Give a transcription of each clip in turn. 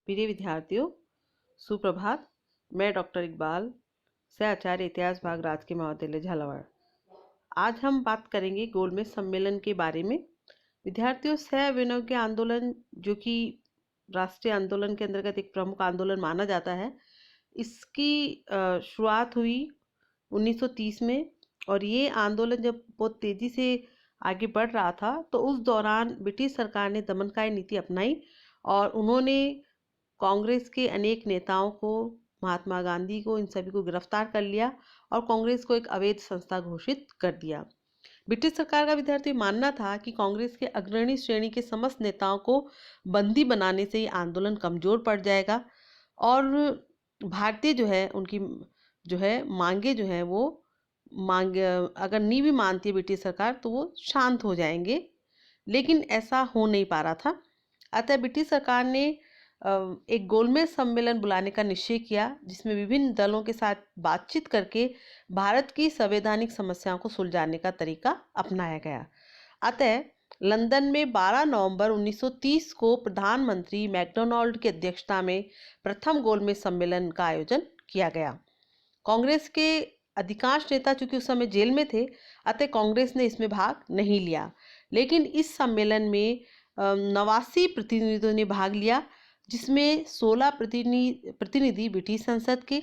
प्रिय विद्यार्थियों, सुप्रभात। मैं डॉक्टर इकबाल, सह आचार्य इतिहास भाग राजकीय महाविद्यालय झालावाड़। आज हम बात करेंगे गोलमेज सम्मेलन के बारे में। विद्यार्थियों, सह विनोक्य आंदोलन, जो कि राष्ट्रीय आंदोलन के अंतर्गत एक प्रमुख आंदोलन माना जाता है, इसकी शुरुआत हुई 1930 में। और ये आंदोलन जब बहुत तेजी से आगे बढ़ रहा था तो उस दौरान ब्रिटिश सरकार ने दमनकारी नीति अपनाई और उन्होंने कांग्रेस के अनेक नेताओं को, महात्मा गांधी को, इन सभी को गिरफ्तार कर लिया और कांग्रेस को एक अवैध संस्था घोषित कर दिया। ब्रिटिश सरकार का विद्यार्थी मानना था कि कांग्रेस के अग्रणी श्रेणी के समस्त नेताओं को बंदी बनाने से ये आंदोलन कमजोर पड़ जाएगा और भारतीय जो है उनकी जो है मांगे जो है वो मांग अगर नहीं भी मानती है ब्रिटिश सरकार तो वो शांत हो जाएंगे, लेकिन ऐसा हो नहीं पा रहा था। अतः ब्रिटिश सरकार ने एक गोलमेज सम्मेलन बुलाने का निश्चय किया, जिसमें विभिन्न दलों के साथ बातचीत करके भारत की संवैधानिक समस्याओं को सुलझाने का तरीका अपनाया गया। अतः लंदन में 12 नवंबर 1930 को प्रधानमंत्री मैकडोनाल्ड की अध्यक्षता में प्रथम गोलमेज सम्मेलन का आयोजन किया गया। कांग्रेस के अधिकांश नेता चूंकि उस समय जेल में थे, अतः कांग्रेस ने इसमें भाग नहीं लिया, लेकिन इस सम्मेलन में 89 प्रतिनिधियों ने भाग लिया, जिसमें 16 प्रतिनिधि ब्रिटिश संसद के,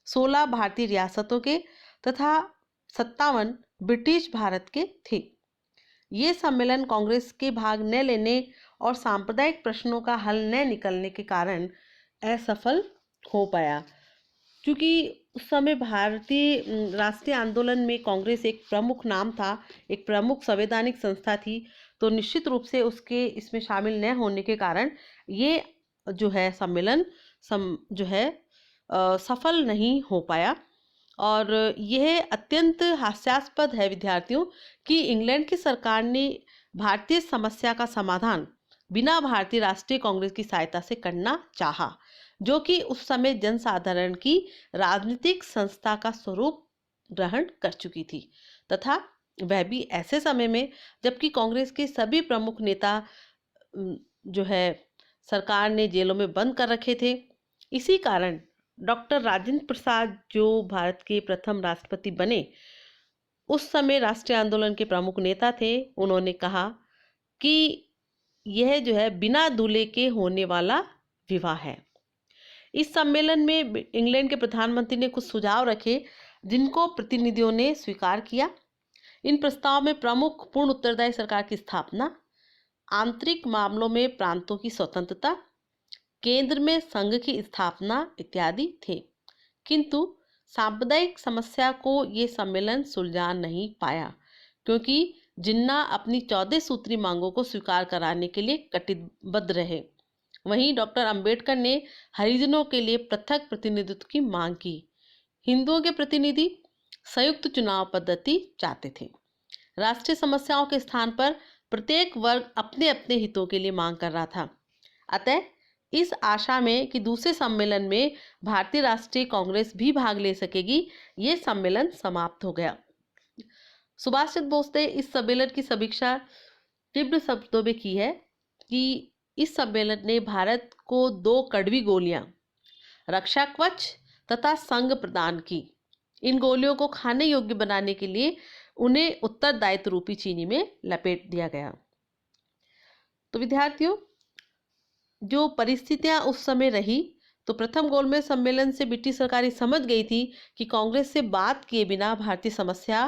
16 भारतीय रियासतों के तथा 57 ब्रिटिश भारत के थे। ये सम्मेलन कांग्रेस के भाग न लेने और सांप्रदायिक प्रश्नों का हल न निकलने के कारण असफल हो पाया। क्योंकि उस समय भारतीय राष्ट्रीय आंदोलन में कांग्रेस एक प्रमुख नाम था, एक प्रमुख संवैधानिक संस्था थी, तो निश्चित रूप से उसके इसमें शामिल न होने के कारण ये जो है सम्मेलन जो है सफल नहीं हो पाया। और यह अत्यंत हास्यास्पद है विद्यार्थियों कि इंग्लैंड की सरकार ने भारतीय समस्या का समाधान बिना भारतीय राष्ट्रीय कांग्रेस की सहायता से करना चाहा, जो कि उस समय जनसाधारण की राजनीतिक संस्था का स्वरूप ग्रहण कर चुकी थी, तथा वह भी ऐसे समय में जबकि कांग्रेस के सभी प्रमुख नेता जो है सरकार ने जेलों में बंद कर रखे थे। इसी कारण डॉक्टर राजेंद्र प्रसाद, जो भारत के प्रथम राष्ट्रपति बने, उस समय राष्ट्रीय आंदोलन के प्रमुख नेता थे, उन्होंने कहा कि यह जो है बिना दूल्हे के होने वाला विवाह है। इस सम्मेलन में इंग्लैंड के प्रधानमंत्री ने कुछ सुझाव रखे, जिनको प्रतिनिधियों ने स्वीकार किया। इन प्रस्ताव में प्रमुख पूर्ण उत्तरदायी सरकार की स्थापना, आंतरिक मामलों में प्रांतों की स्वतंत्रता, केंद्र में संघ की स्थापना इत्यादि थे। किंतु सांप्रदायिक समस्या को ये सम्मेलन सुलझा नहीं पाया, क्योंकि जिन्ना अपनी 14 सूत्री मांगों को स्वीकार कराने के लिए कटिबद्ध रहे। वहीं डॉक्टर अंबेडकर ने हरिजनों के लिए पृथक प्रतिनिधित्व की मांग की। हिंदुओं के प्रतिनिधि संयुक्त चुनाव पद्धति चाहते थे। राष्ट्रीय समस्याओं के स्थान पर प्रत्येक वर्ग अपने अपने हितों के लिए मांग कर रहा था। अतः इस आशा में कि दूसरे सम्मेलन में भारतीय राष्ट्रीय कांग्रेस भी भाग ले सकेगी, ये सम्मेलन समाप्त हो गया। सुभाष चंद्र बोस ने इस सम्मेलन की समीक्षा तीव्र शब्दों में की है कि इस सम्मेलन ने भारत को 2 कड़वी गोलियां, रक्षा कवच तथा संघ प्रदान की। इन गोलियों को खाने योग्य बनाने के लिए उन्हें उत्तरदायित्व रूपी चीनी में लपेट दिया गया। तो विद्यार्थियों, जो परिस्थितियां उस समय रही, तो प्रथम गोलमेज सम्मेलन से ब्रिटिश सरकार समझ गई थी कि कांग्रेस से बात किए बिना भारतीय समस्या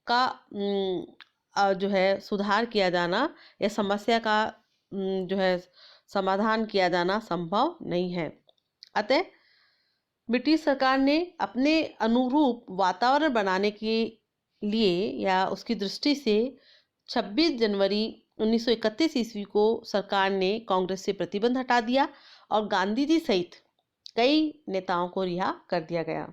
का जो है सुधार किया जाना या समस्या का जो है समाधान किया जाना संभव नहीं है। अतः ब्रिटिश सरकार ने अपने अनुरूप वातावरण बनाने के लिए या उसकी दृष्टि से 26 जनवरी 1931 ईस्वी को सरकार ने कांग्रेस से प्रतिबंध हटा दिया और गांधी जी सहित कई नेताओं को रिहा कर दिया गया।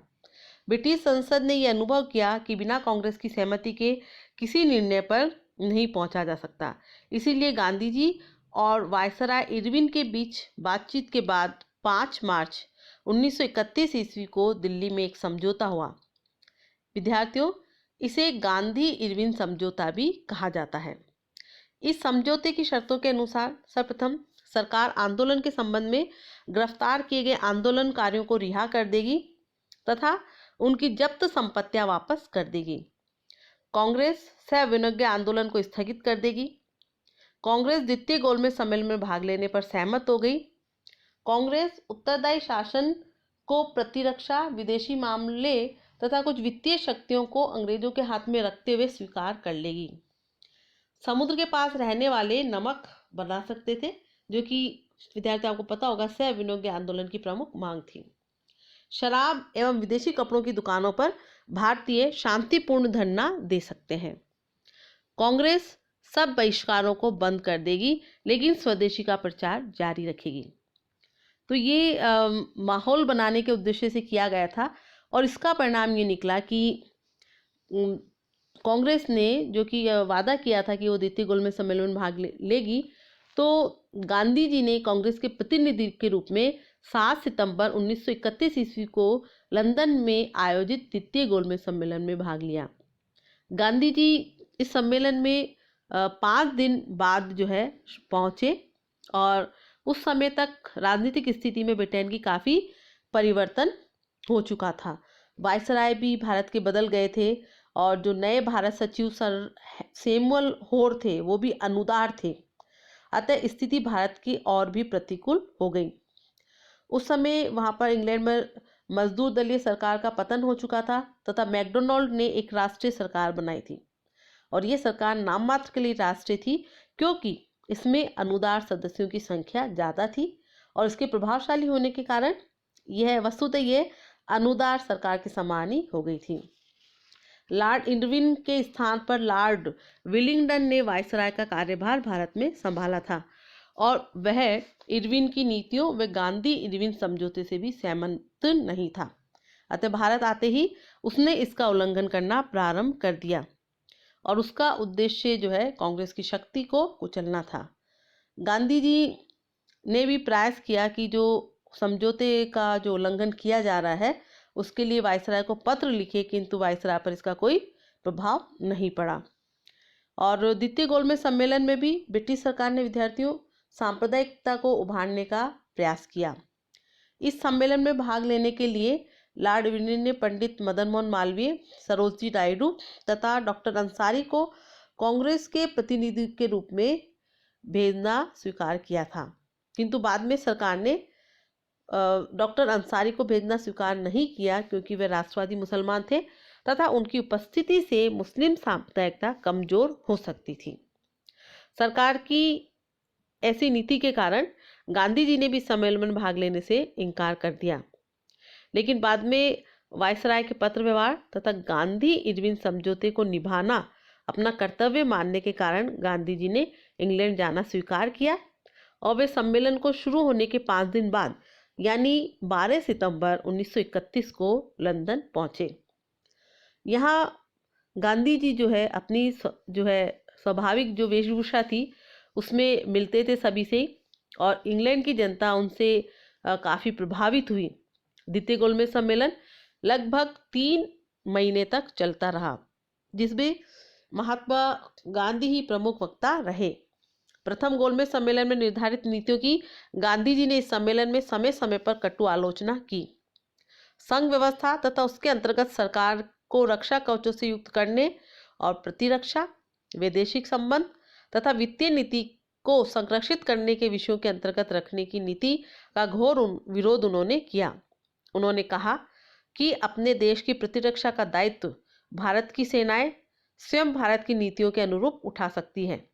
ब्रिटिश संसद ने यह अनुभव किया कि बिना कांग्रेस की सहमति के किसी निर्णय पर नहीं पहुंचा जा सकता। इसीलिए गांधी जी और वायसराय इरविन के बीच बातचीत के बाद 5 मार्च 1931 ईस्वी को दिल्ली में एक समझौता हुआ। विद्यार्थियों, इसे गांधी इरविन समझौता भी कहा जाता है। इस समझौते की शर्तों के अनुसार सर्वप्रथम सरकार आंदोलन के संबंध में गिरफ्तार किए गए आंदोलनकारियों को रिहा कर देगी तथा उनकी जब्त संपत्तियां वापस कर देगी। कांग्रेस सविनय आंदोलन को स्थगित कर देगी। कांग्रेस द्वितीय गोलमेज सम्मेलन में भाग लेने पर सहमत हो गई। कांग्रेस उत्तरदायी शासन को प्रतिरक्षा, विदेशी मामले तथा कुछ वित्तीय शक्तियों को अंग्रेजों के हाथ में रखते हुए स्वीकार कर लेगी। समुद्र के पास रहने वाले नमक बना सकते थे, जो कि विद्यार्थी आपको पता होगा सविनय आंदोलन की प्रमुख मांग थी। शराब एवं विदेशी कपड़ों की दुकानों पर भारतीय शांतिपूर्ण धरना दे सकते हैं। कांग्रेस सब बहिष्कारों को बंद कर देगी, लेकिन स्वदेशी का प्रचार जारी रखेगी। तो ये माहौल बनाने के उद्देश्य से किया गया था और इसका परिणाम ये निकला कि कांग्रेस ने जो कि वादा किया था कि वो द्वितीय गोलमेज सम्मेलन में भाग लेगी, तो गांधी जी ने कांग्रेस के प्रतिनिधि के रूप में 7 सितंबर 1931 ईस्वी को लंदन में आयोजित द्वितीय गोलमेज सम्मेलन में भाग लिया। गांधी जी इस सम्मेलन में 5 दिन बाद जो है पहुंचे और उस समय तक राजनीतिक स्थिति में ब्रिटेन की काफ़ी परिवर्तन हो चुका था। वायसराय भी भारत के बदल गए थे और जो नए भारत सचिव सर सैमुअल होर थे वो भी अनुदार थे। अतः स्थिति भारत की और भी प्रतिकूल हो गई। उस समय वहाँ पर इंग्लैंड में मजदूर दलीय सरकार का पतन हो चुका था तथा मैकडोनाल्ड ने एक राष्ट्रीय सरकार बनाई थी और ये सरकार नाम मात्र के लिए राष्ट्रीय थी, क्योंकि इसमें अनुदार सदस्यों की संख्या ज़्यादा थी और इसके प्रभावशाली होने के कारण यह वस्तुतः यह अनुदार सरकार के समान ही हो गई थी। लॉर्ड इरविन के स्थान पर लॉर्ड विलिंगडन ने वायसराय का कार्यभार भारत में संभाला था और वह इरविन की नीतियों व गांधी इरविन समझौते से भी सहमत नहीं था। अतः भारत आते ही उसने इसका उल्लंघन करना प्रारंभ कर दिया और उसका उद्देश्य जो है कांग्रेस की शक्ति को कुचलना था। गांधी जी ने भी प्रयास किया कि जो समझौते का जो उल्लंघन किया जा रहा है उसके लिए वायसराय को पत्र लिखे, किंतु वायसराय पर इसका कोई प्रभाव नहीं पड़ा। और द्वितीय गोलमेज सम्मेलन में भी ब्रिटिश सरकार ने विद्यार्थियों सांप्रदायिकता को उभारने का प्रयास किया। इस सम्मेलन में भाग लेने के लिए लॉर्ड इरविन ने पंडित मदन मोहन मालवीय, सरोजनी नायडू तथा डॉक्टर अंसारी को कांग्रेस के प्रतिनिधि के रूप में भेजना स्वीकार किया था, किंतु बाद में सरकार ने डॉक्टर अंसारी को भेजना स्वीकार नहीं किया, क्योंकि वे राष्ट्रवादी मुसलमान थे तथा उनकी उपस्थिति से मुस्लिम सांप्रदायिकता कमजोर हो सकती थी। सरकार की ऐसी नीति के कारण गांधी जी ने भी सम्मेलन में भाग लेने से इनकार कर दिया, लेकिन बाद में वायसराय के पत्र व्यवहार तथा गांधी इरविन समझौते को निभाना अपना कर्तव्य मानने के कारण गांधी जी ने इंग्लैंड जाना स्वीकार किया और वे सम्मेलन को शुरू होने के 5 दिन बाद यानी 12 सितंबर 1931 को लंदन पहुंचे। यहाँ गांधी जी जो है अपनी जो है स्वाभाविक जो वेशभूषा थी उसमें मिलते थे सभी से और इंग्लैंड की जनता उनसे काफ़ी प्रभावित हुई। द्वितीय गोलमेज सम्मेलन लगभग 3 महीने तक चलता रहा, जिसमें महात्मा गांधी ही प्रमुख वक्ता रहे। प्रथम गोलमेज सम्मेलन में निर्धारित नीतियों की गांधी जी ने इस सम्मेलन में समय समय पर कटु आलोचना की। संघ व्यवस्था तथा उसके अंतर्गत सरकार को रक्षा कवचों से युक्त करने और प्रतिरक्षा, वैदेशिक संबंध तथा वित्तीय नीति को संरक्षित करने के विषयों के अंतर्गत रखने की नीति का घोर विरोध उन्होंने किया। उन्होंने कहा कि अपने देश की प्रतिरक्षा का दायित्व भारत की सेनाएं स्वयं भारत की नीतियों के अनुरूप उठा सकती हैं,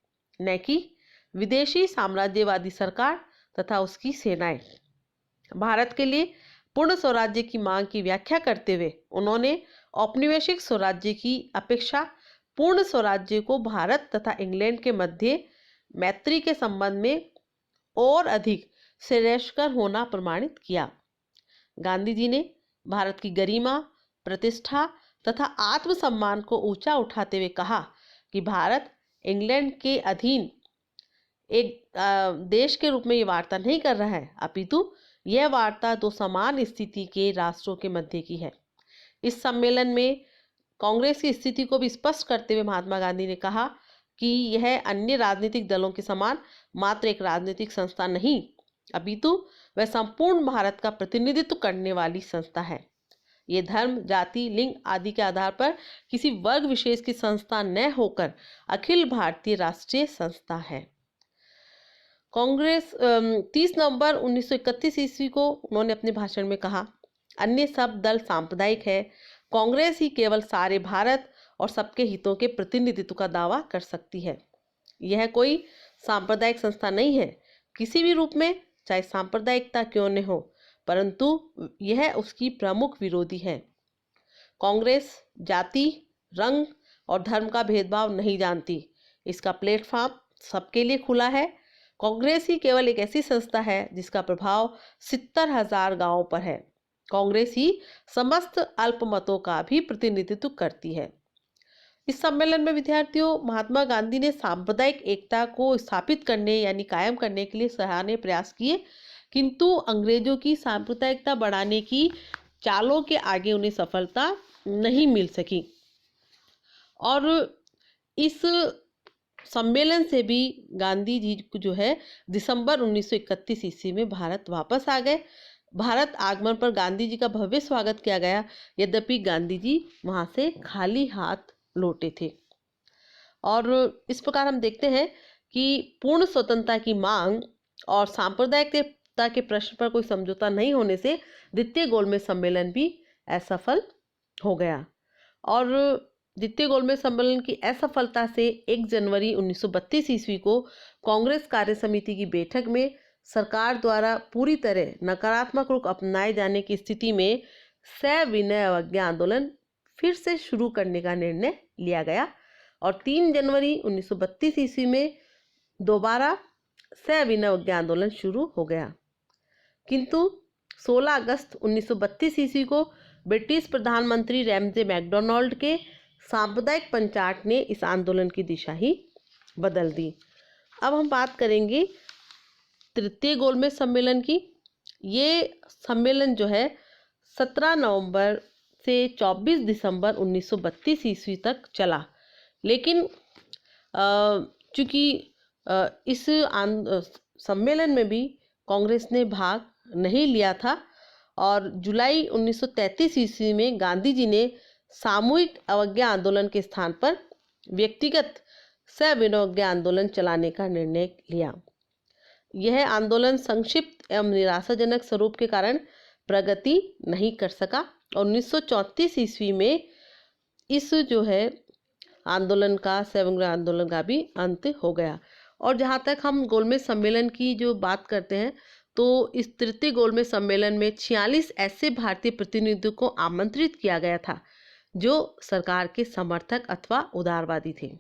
न कि विदेशी साम्राज्यवादी सरकार तथा उसकी सेनाएं। भारत के लिए पूर्ण स्वराज्य की मांग की व्याख्या करते हुए उन्होंने औपनिवेशिक स्वराज्य की अपेक्षा पूर्ण स्वराज्य को भारत तथा इंग्लैंड के मध्य मैत्री के संबंध में और अधिक श्रेयस्कर होना प्रमाणित किया। गांधी जी ने भारत की गरिमा, प्रतिष्ठा तथा आत्मसम्मान को ऊंचा उठाते हुए कहा कि भारत इंग्लैंड के अधीन एक देश के रूप में ये वार्ता नहीं कर रहा है, अपितु यह वार्ता 2 समान स्थिति के राष्ट्रों के मध्य की है। इस सम्मेलन में कांग्रेस की स्थिति को भी स्पष्ट करते हुए महात्मा गांधी ने कहा कि यह अन्य राजनीतिक दलों के समान मात्र एक राजनीतिक संस्था नहीं, अपितु वह संपूर्ण भारत का प्रतिनिधित्व करने वाली संस्था है। ये धर्म, जाति, लिंग आदि के आधार पर किसी वर्ग विशेष की संस्था न होकर अखिल भारतीय राष्ट्रीय संस्था है। कांग्रेस 30 नवंबर 1931 ईस्वी को उन्होंने अपने भाषण में कहा, अन्य सब दल सांप्रदायिक है, कांग्रेस ही केवल सारे भारत और सबके हितों के प्रतिनिधित्व का दावा कर सकती है। यह कोई सांप्रदायिक संस्था नहीं है किसी भी रूप में, चाहे सांप्रदायिकता क्यों न हो, परंतु यह उसकी प्रमुख विरोधी है। कांग्रेस जाति, रंग और धर्म का भेदभाव नहीं जानती। इसका प्लेटफॉर्म सबके लिए खुला है। कांग्रेस ही केवल एक ऐसी संस्था है जिसका प्रभाव 70,000 गांवों पर है। कांग्रेस ही समस्त अल्पमतों का भी प्रतिनिधित्व करती है। इस सम्मेलन में विद्यार्थियों, महात्मा गांधी ने सांप्रदायिक एकता को स्थापित करने यानी कायम करने के लिए सराहनीय प्रयास किए, किंतु अंग्रेजों की सांप्रदायिकता बढ़ाने की चालों के आगे उन्हें सफलता नहीं मिल सकी और इस सम्मेलन से भी गांधी जी जो है दिसंबर 1931 ईस्वी में भारत वापस आ गए। भारत आगमन पर गांधी जी का भव्य स्वागत किया गया, यद्यपि गांधी जी वहां से खाली हाथ लौटे थे। और इस प्रकार हम देखते हैं कि पूर्ण स्वतंत्रता की मांग और सांप्रदायिकता के प्रश्न पर कोई समझौता नहीं होने से द्वितीय गोलमेज सम्मेलन भी असफल हो गया। और द्वितीय गोलमेज सम्मेलन की असफलता से 1 जनवरी 1932 ईस्वी को कांग्रेस कार्य समिति की बैठक में सरकार द्वारा पूरी तरह नकारात्मक रुख अपनाए जाने की स्थिति में सविनय अवज्ञा आंदोलन फिर से शुरू करने का निर्णय लिया गया और 3 जनवरी 1932 ईस्वी में दोबारा सविनय अवज्ञा आंदोलन शुरू हो गया। किंतु 16 अगस्त 1932 ईस्वी को ब्रिटिश प्रधानमंत्री रैमजे मैकडोनाल्ड के सांप्रदायिक पंचाट ने इस आंदोलन की दिशा ही बदल दी। अब हम बात करेंगे तृतीय गोलमेज सम्मेलन की। ये सम्मेलन जो है 17 नवंबर से 24 दिसंबर 1932 ईस्वी तक चला, लेकिन चूंकि इस सम्मेलन में भी कांग्रेस ने भाग नहीं लिया था और जुलाई 1933 ईस्वी में गांधी जी ने सामूहिक अवज्ञा आंदोलन के स्थान पर व्यक्तिगत सविनय अवज्ञा आंदोलन चलाने का निर्णय लिया। यह आंदोलन संक्षिप्त एवं निराशाजनक स्वरूप के कारण प्रगति नहीं कर सका और 1934 ईस्वी में इस जो है आंदोलन का सविनय आंदोलन का भी अंत हो गया। और जहाँ तक हम गोलमेज सम्मेलन की जो बात करते हैं तो इस तृतीय गोलमेज सम्मेलन में 46 ऐसे भारतीय प्रतिनिधियों को आमंत्रित किया गया था जो सरकार के समर्थक अथवा उदारवादी थे।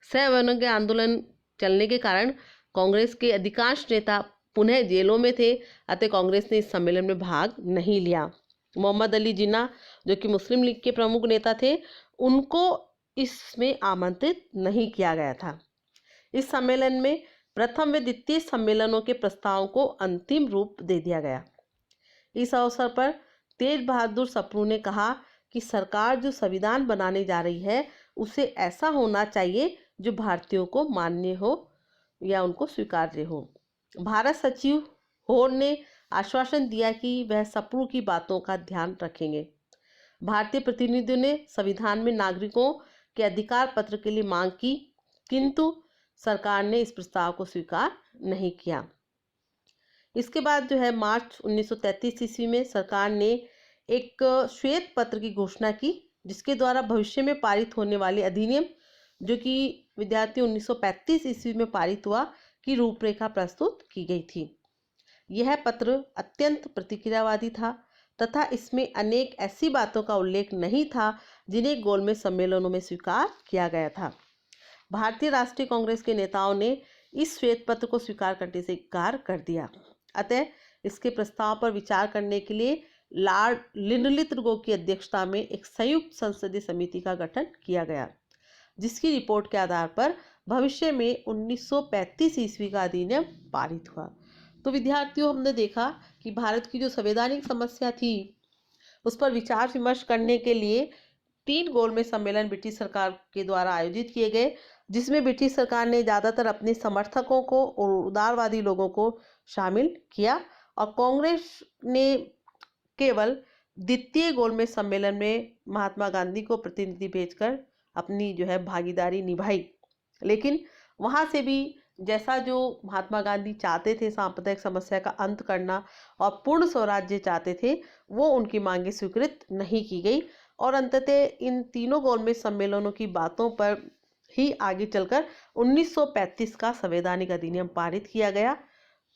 सविनय आंदोलन चलने के कारण कांग्रेस के अधिकांश नेता पुनः जेलों में थे, अतः कांग्रेस ने इस सम्मेलन में भाग नहीं लिया। मोहम्मद अली जिन्ना जो कि मुस्लिम लीग के प्रमुख नेता थे, उनको इसमें आमंत्रित नहीं किया गया था। इस सम्मेलन में प्रथम व द्वितीय सम्मेलनों के प्रस्तावों को अंतिम रूप दे दिया गया। इस अवसर पर तेज बहादुर सप्रू ने कहा कि सरकार जो संविधान बनाने जा रही है उसे ऐसा होना चाहिए जो भारतीयों को मान्य हो या उनको स्वीकार्य हो। भारत सचिव होर ने आश्वासन दिया कि वह सप्रू की बातों का ध्यान रखेंगे। भारतीय प्रतिनिधियों ने संविधान में नागरिकों के अधिकार पत्र के लिए मांग की, किंतु सरकार ने इस प्रस्ताव को स्वीकार नहीं किया। इसके बाद जो है मार्च 1933 ईस्वी में सरकार ने एक श्वेत पत्र की घोषणा की, जिसके द्वारा भविष्य में पारित होने वाले अधिनियम जो कि विद्यार्थी 1935 ईस्वी में पारित हुआ की रूपरेखा प्रस्तुत की गई थी। यह पत्र अत्यंत प्रतिक्रियावादी था तथा इसमें अनेक ऐसी बातों का उल्लेख नहीं था जिन्हें गोलमेज सम्मेलनों में स्वीकार किया गया था। भारतीय राष्ट्रीय कांग्रेस के नेताओं ने इस श्वेत पत्र को स्वीकार करने से इनकार कर दिया। अतः इसके प्रस्ताव पर विचार करने के लिए लॉर्ड लिंडलिथगो की अध्यक्षता में एक संयुक्त संसदीय समिति का गठन किया गया, जिसकी रिपोर्ट के आधार पर भविष्य में 1935 ईस्वी का अधिनियम पारित हुआ। तो विद्यार्थियों, हमने देखा कि भारत की जो संवैधानिक समस्या थी उस पर विचार विमर्श करने के लिए 3 गोलमेज सम्मेलन ब्रिटिश सरकार के द्वारा आयोजित किए गए। जिसमें ब्रिटिश सरकार ने ज़्यादातर अपने समर्थकों को और उदारवादी लोगों को शामिल किया, और कांग्रेस ने केवल द्वितीय गोलमेज सम्मेलन में महात्मा गांधी को प्रतिनिधि भेजकर अपनी जो है भागीदारी निभाई। लेकिन वहां से भी जैसा जो महात्मा गांधी चाहते थे, सांप्रदायिक समस्या का अंत करना और पूर्ण स्वराज्य चाहते थे, वो उनकी मांगे स्वीकृत नहीं की गई। और अंततः इन तीनों गोलमेज सम्मेलनों की बातों पर ही आगे चलकर 1935 का संवैधानिक अधिनियम पारित किया गया।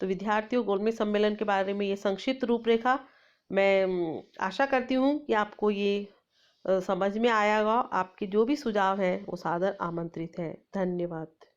तो विद्यार्थियों, गोलमेज सम्मेलन के बारे में ये संक्षिप्त रूपरेखा, मैं आशा करती हूँ कि आपको ये समझ में आया होगा। आपके जो भी सुझाव हैं वो सादर आमंत्रित है। धन्यवाद।